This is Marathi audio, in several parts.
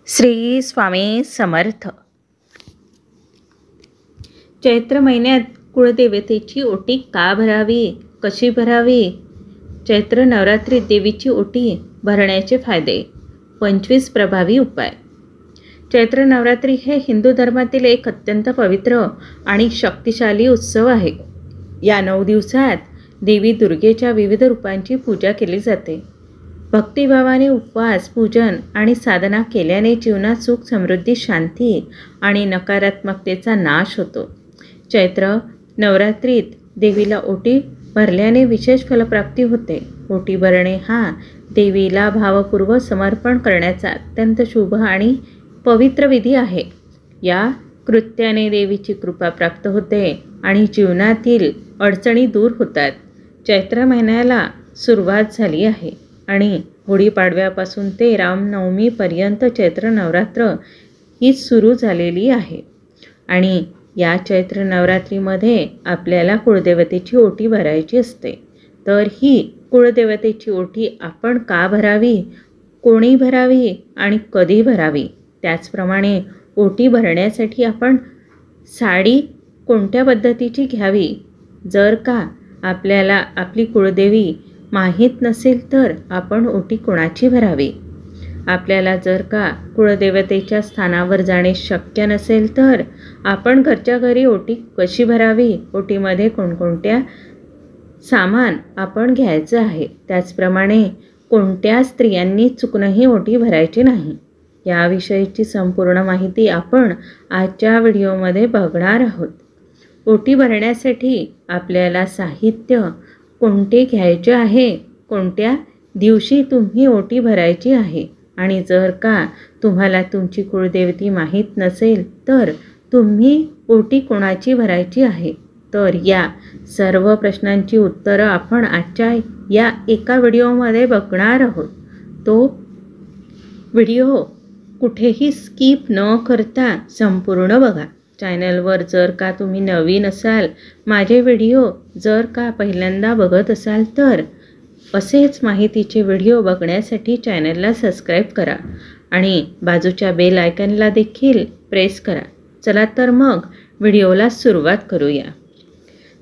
श्री स्वामी समर्थ। चैत्र महिन्यात कुळदेवतेची ओटी का भरावी, कशी भरावी? चैत्र नवरात्रीत देवीची ओटी भरण्याचे फायदे, 25 प्रभावी उपाय। चैत्र नवरात्री हे हिंदू धर्मातील एक अत्यंत पवित्र आणि शक्तिशाली उत्सव आहे। या 9 दिवसात देवी दुर्गेच्या विविध रूपांची पूजा केली जाते। भक्तिभावाने उपवास, पूजन आणि साधना केल्याने जीवनात सुख, समृद्धी, शांती आणि नकारात्मकतेचा नाश होतो। चैत्र नवरात्रीत देवीला ओटी भरल्याने विशेष फलप्राप्ती होते। ओटी भरणे हा देवीला भावपूर्वक समर्पण करण्याचा अत्यंत शुभ आणि पवित्र विधी आहे। या कृत्याने देवीची कृपा प्राप्त होते आणि जीवनातील अडचणी दूर होतात। चैत्र महिन्याला सुरुवात झाली आहे आणि गुढीपाडव्यापासून ते रामनवमीपर्यंत चैत्र नवरात्र ही सुरू झालेली आहे। आणि या चैत्र नवरात्रीमध्ये आपल्याला कुळदेवतेची ओटी भरायची असते। तर ही कुळदेवतेची ओटी आपण का भरावी, कोणी भरावी आणि कधी भरावी? त्याचप्रमाणे ओटी भरण्यासाठी आपण साडी कोणत्या पद्धतीची घ्यावी? जर का आपल्याला आपली कुळदेवी माहीत नसेल तर आपण ओटी कोणाची भरावी? आपल्याला जर का कुळदेवतेच्या स्थानावर जाणे शक्य नसेल तर आपण घरच्या घरी ओटी कशी भरावी? ओटीमध्ये कोणकोणत्या सामान आपण घ्यायचं आहे? त्याचप्रमाणे कोणत्या स्त्रियांनी चुकूनही ओटी भरायची नाही, याविषयीची संपूर्ण माहिती आपण आजच्या व्हिडिओमध्ये बघणार आहोत। ओटी भरण्यासाठी आपल्याला साहित्य कोणते घ्यायचे आहे, कोणत्या दिवशी तुम्ही ओटी भरायची आहे आणि जर का तुम्हाला तुमची कुळदेवती माहीत नसेल तर तुम्ही ओटी कोणाची भरायची आहे? तर या सर्व प्रश्नांची उत्तरं आपण आजच्या या एका व्हिडिओमध्ये बघणार आहोत। तो व्हिडिओ कुठेही स्किप न करता संपूर्ण बघा। चॅनलवर जर का तुम्ही नवीन असाल, माझे व्हिडिओ जर का पहिल्यांदा बघत असाल तर असेच माहितीचे व्हिडिओ बघण्यासाठी चॅनलला सबस्क्राईब करा आणि बाजूच्या बेल आयकॉनला देखील प्रेस करा। चला तर मग व्हिडिओला सुरुवात करूया।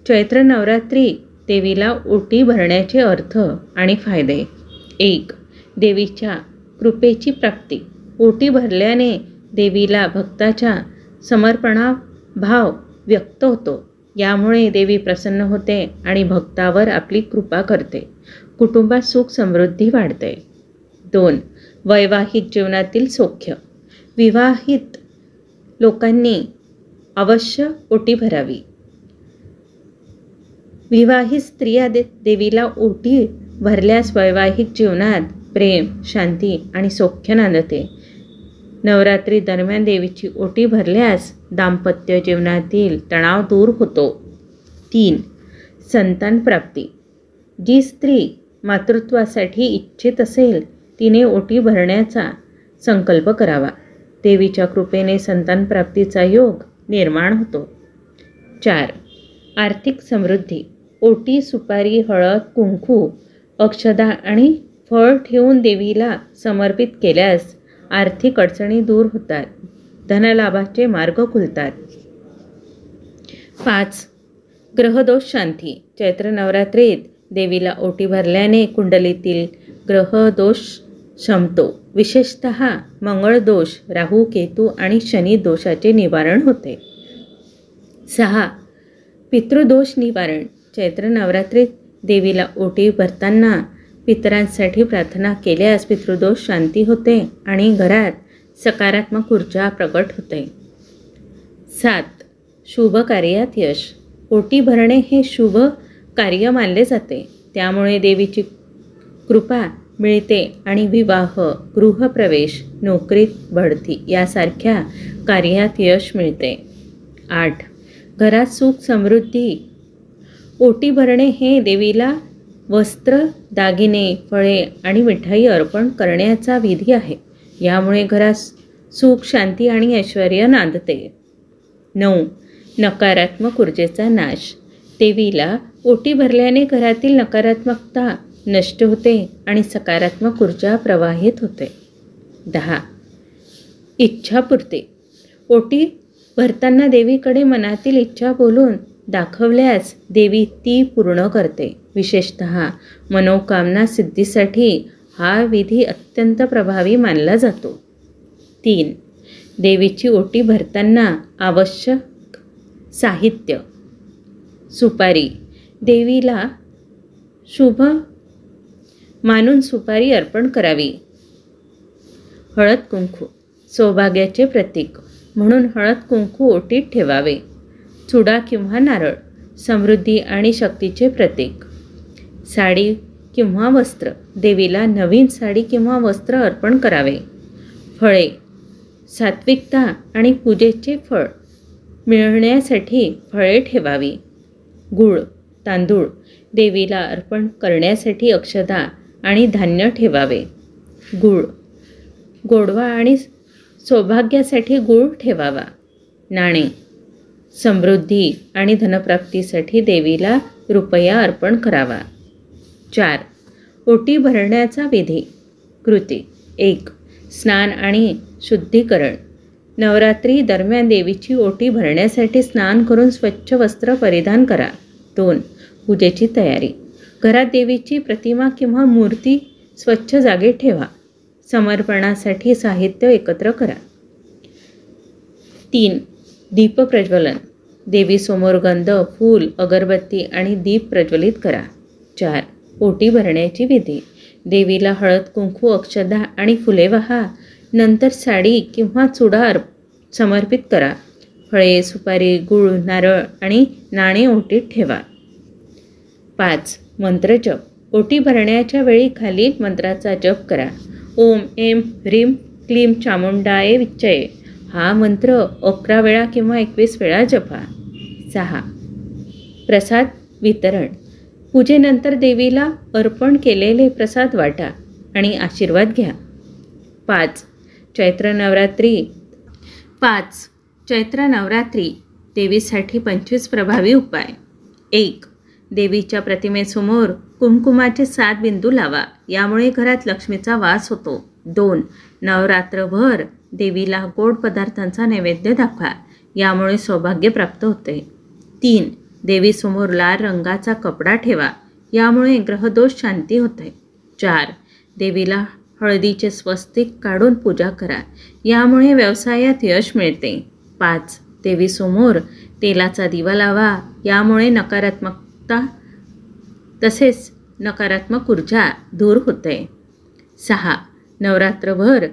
चैत्र नवरात्री देवीला ओटी भरण्याचे अर्थ आणि फायदे। 1. देवीच्या कृपेची प्राप्ती। ओटी भरल्याने देवीला भक्ताच्या समर्पणाभाव व्यक्त होतो। यामुळे देवी प्रसन्न होते आणि भक्तावर आपली कृपा करते। कुटुंबात सुख समृद्धी वाढते। 2. वैवाहिक जीवनातील सौख्य। विवाहित लोकांनी अवश्य ओटी भरावी। विवाहित स्त्रिया देवीला ओटी भरल्यास वैवाहिक जीवनात प्रेम, शांती आणि सौख्य नांदते। नवरात्री दरम्यान देवीची ओटी भरल्यास दाम्पत्य जीवनातील तणाव दूर होतो। 3. संतान प्राप्ती। जी स्त्री मातृत्वासाठी इच्छित असेल तिने ओटी भरण्याचा संकल्प करावा। देवीच्या कृपेने संतान प्राप्तीचा योग निर्माण होतो। 4. आर्थिक समृद्धी। ओटी, सुपारी, हळद, कुंकू, अक्षदा आणि फळ ठेवून देवीला समर्पित केल्यास आर्थिक अडचणी दूर होतात, धनलाभाचे मार्ग खुलतात। 5. ग्रहदोष शांती। चैत्र नवरात्रीत देवीला ओटी भरल्याने कुंडलीतील ग्रहदोष शमतो। विशेषतः मंगळ दोष, राहू, केतू आणि शनी दोषाचे निवारण होते। 6. पितृदोष निवारण। चैत्र नवरात्रीत देवीला ओटी भरताना पितरांसाठी प्रार्थना केल्यास पितृदोष शांती होते आणि घरात सकारात्मक ऊर्जा प्रकट होते। 7. शुभ कार्यात यश। ओटी भरणे हे शुभ कार्य मानले जाते, त्यामुळे देवीची कृपा मिळते आणि विवाह, गृहप्रवेश, नोकरीत बढती यासारख्या कार्यात यश मिळते। 8. घरात सुख समृद्धी। ओटी भरणे हे देवीला वस्त्र, दागिने, फळे आणि मिठाई अर्पण करण्याचा विधी आहे। यामुळे घरात सुख, शांती आणि ऐश्वर्य नांदते। 9. नकारात्मक ऊर्जेचा नाश। देवीला ओटी भरल्याने घरातील नकारात्मकता नष्ट होते आणि सकारात्मक ऊर्जा प्रवाहित होते। 10. इच्छापूर्ती. ओटी भरताना देवीकडे मनातील इच्छा बोलून दाखवल्यास देवी ती पूर्ण करते. विशेषतः मनोकामना सिद्धीसाठी हा विधी अत्यंत प्रभावी मानला जातो. 3. देवीची ओटी भरताना आवश्यक साहित्य. सुपारी. देवीला शुभ मानून सुपारी अर्पण करावी. हळद कुंकू. सौभाग्याचे प्रतीक म्हणून हळद कुंकू ओटीत ठेवावे. चुडा किंवा नारळ. समृद्धी आणि शक्तीचे प्रतीक. साडी किंवा वस्त्र. देवीला नवीन साडी किंवा वस्त्र अर्पण करावे. फळे. सात्विकता आणि पूजेचे फळ मिळण्यासाठी फळे ठेवावी. गूळ, तांदूळ. देवीला अर्पण करण्यासाठी अक्षता आणि धान्य ठेवावे. गूळ. गोडवा आणि सौभाग्यासाठी गूळ ठेवावा. नाणे. समृद्धी आणि धनप्राप्तीसाठी देवीला रुपया अर्पण करावा. 4. ओटी भरण्याचा विधी. कृती. 1. स्नान आणि शुद्धीकरण. नवरात्री दरम्यान देवीची ओटी भरण्यासाठी स्नान करून स्वच्छ वस्त्र परिधान करा. 2. पूजेची तयारी. घरात देवीची प्रतिमा किंवा मूर्ती स्वच्छ जागेत ठेवा. समर्पणासाठी साहित्य एकत्र करा. 3. दीप प्रज्वलन. देवीसमोर गंध, फूल, अगरबत्ती आणि दीप प्रज्वलित करा. 4. ओटी भरण्याची विधी. देवीला हळद कुंकू, अक्षता आणि फुले वाहा. नंतर साडी किंवा चुडा समर्पित करा. फळे, सुपारी, गूळ, नारळ आणि नाणे ओटीत ठेवा. 5. मंत्रजप. ओटी भरण्याच्या वेळी खालील मंत्राचा जप करा. ओम ऐं ह्रीं क्लीं चामुंडाय विच्चये. हा मंत्र 11 वेळा किंवा 21 वेळा जपा. 6. प्रसाद वितरण. पूजेनंतर देवीला अर्पण केलेले प्रसाद वाटा आणि आशीर्वाद घ्या. 5. चैत्र नवरात्री देवीसाठी 25 प्रभावी उपाय. 1. देवीच्या प्रतिमेसमोर कुंकुमाचे 7 बिंदू लावा. यामुळे घरात लक्ष्मीचा वास होतो. 2. नवरात्रभर देवीला गोड पदार्थांचा नैवेद्य दाखवा. यामुळे सौभाग्य प्राप्त होते. 3. देवीसमोर लाल रंगाचा कपडा ठेवा. यामुळे ग्रहदोष शांती होते. 4. देवीला हळदीचे स्वस्तिक काढून पूजा करा. यामुळे व्यवसायात यश मिळते. 5. देवीसमोर तेलाचा दिवा लावा. यामुळे नकारात्मकता तसेच नकारात्मक ऊर्जा दूर होते. 6. नवरात्रभर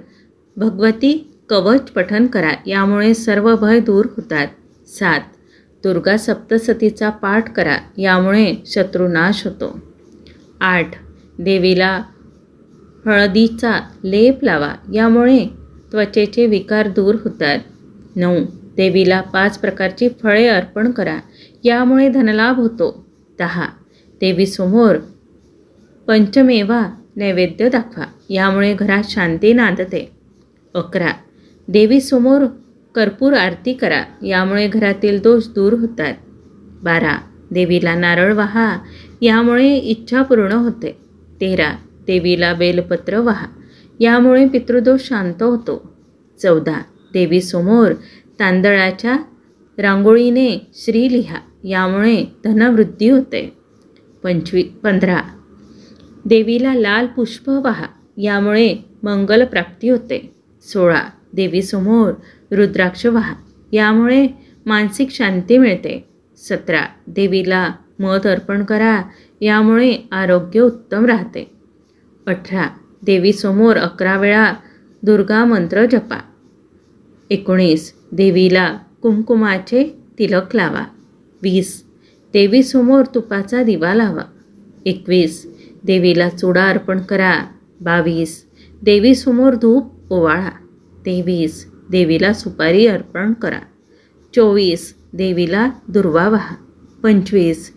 भगवती कवच पठण करा. यामुळे सर्व भय दूर होतात. 7. दुर्गा सप्तशतीचा पाठ करा. यामुळे शत्रुनाश होतो. 8. देवीला हळदीचा लेप लावा. यामुळे त्वचेचे विकार दूर होतात. 9. देवीला 5 प्रकारची फळे अर्पण करा. यामुळे धनलाभ होतो. 10. देवीसमोर पंचमेवा नैवेद्य दाखवा. यामुळे घरात शांती नांदते. 11. देवीसमोर कर्पूर आरती करा. यामुळे घरातील दोष दूर होतात. 12. देवीला नारळ वाहा. यामुळे इच्छा पूर्ण होते. 13. देवीला बेलपत्र वाहा. यामुळे पितृदोष शांत होतो. 14. देवीसमोर तांदळाच्या रांगोळीने श्री लिहा. यामुळे धनवृद्धी होते. 15. देवीला लाल पुष्प वाहा. यामुळे मंगल प्राप्ती होते. 16. देवीसमोर रुद्राक्ष वाहा. यामुळे मानसिक शांती मिळते. 17. देवीला मध अर्पण करा. यामुळे आरोग्य उत्तम राहते. 18. देवीसमोर 11 वेळा दुर्गा मंत्र जपा. 19. देवीला कुंकुमाचे तिलक लावा. 20. देवीसमोर तुपाचा दिवा लावा. 21. देवीला चुडा अर्पण करा. 22. देवीसमोर धूप ओवाळा. 23. देवीला सुपारी अर्पण करा. 24. देवीला दुर्वा वाहा. 25.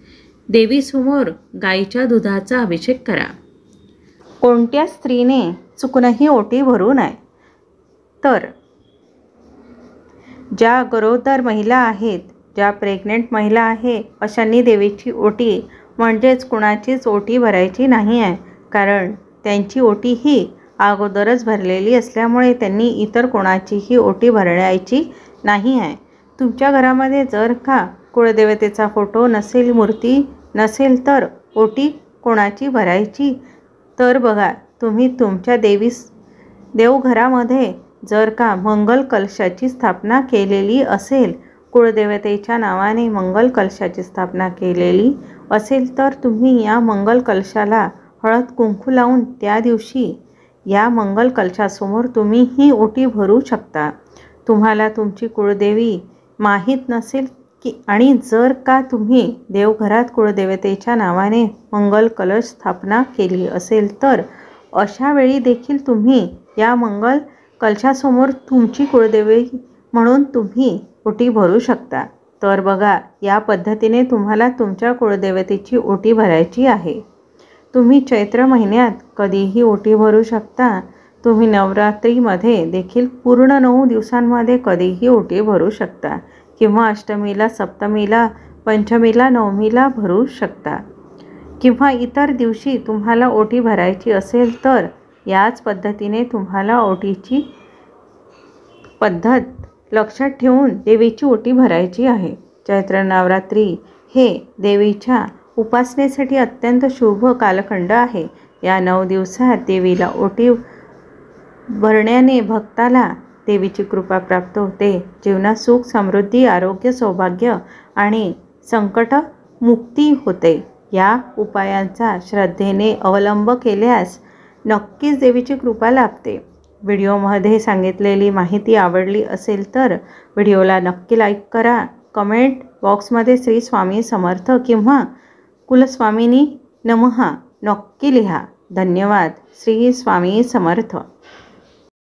देवीसमोर गाईच्या दुधाचा अभिषेक करा. कोणत्या स्त्रीने चुकूनही ओटी भरू नये तर ज्या गरोदर महिला आहेत, ज्या प्रेग्नंट महिला आहे अशांनी देवीची ओटी म्हणजेच कुणाचीच ओटी भरायची नाही आहे. कारण त्यांची ओटी ही अगोदरच भरलेली असल्यामुळे त्यांनी इतर कोणाचीही ओटी भरायची नाही आहे. तुमच्या घरामध्ये जर का कुळदेवतेचा फोटो नसेल, मूर्ती नसेल तर ओटी कोणाची भरायची? तर बघा, तुम्ही तुमच्या देवघरामध्ये जर का मंगल कलशाची स्थापना केलेली असेल, कुळदेवतेच्या नावाने मंगल कलशाची स्थापना केलेली असेल तर तुम्ही या मंगल कलशाला हळद कुंकू लावून त्या दिवशी या मंगल कलशासमोर तुम्ही ही ओटी भरू शकता. तुम्हाला तुमची कुळदेवी माहीत नसेल आणि जर का तुम्ही देवघरात कुळदेवतेच्या नावाने मंगल कलश स्थापना केली असेल तर अशा वेळी देखील तुम्ही या मंगल कलशासमोर तुमची कुळदेवी म्हणून तुम्ही ओटी भरू शकता. तर बघा, या पद्धतीने तुम्हाला तुमच्या कुळदेवतेची ओटी भरायची आहे. तुम्ही चैत्र महिन्यात कधीही ओटी भरू शकता. तुम्ही नवरात्रीमध्ये देखील पूर्ण 9 दिवसांमध्ये कधीही ओटी भरू शकता किंवा अष्टमीला, सप्तमीला, पंचमीला, नवमीला भरू शकता किंवा इतर दिवशी तुम्हाला ओटी भरायची असेल तर याच पद्धतीने तुम्हाला ओटीची पद्धत लक्षात ठेवून देवीची ओटी भरायची आहे. चैत्र नवरात्री हे देवीच्या उपासनेसाठी अत्यंत शुभ कालखंड आहे. या 9 दिवसात देवीला ओटी भरण्याने भक्ताला देवीची कृपा प्राप्त होते. जीवनात सुख, समृद्धी, आरोग्य, सौभाग्य आणि संकट मुक्ती होते. या उपायांचा श्रद्धेने अवलंब केल्यास नक्कीच देवीची कृपा लाभते. व्हिडिओमध्ये सांगितलेली माहिती आवडली असेल तर व्हिडिओला नक्की लाईक करा. कमेंट बॉक्समध्ये श्री स्वामी समर्थ किंवा कुलस्वामिनी नमः नक्की लिहा. धन्यवाद. श्री स्वामी समर्थ.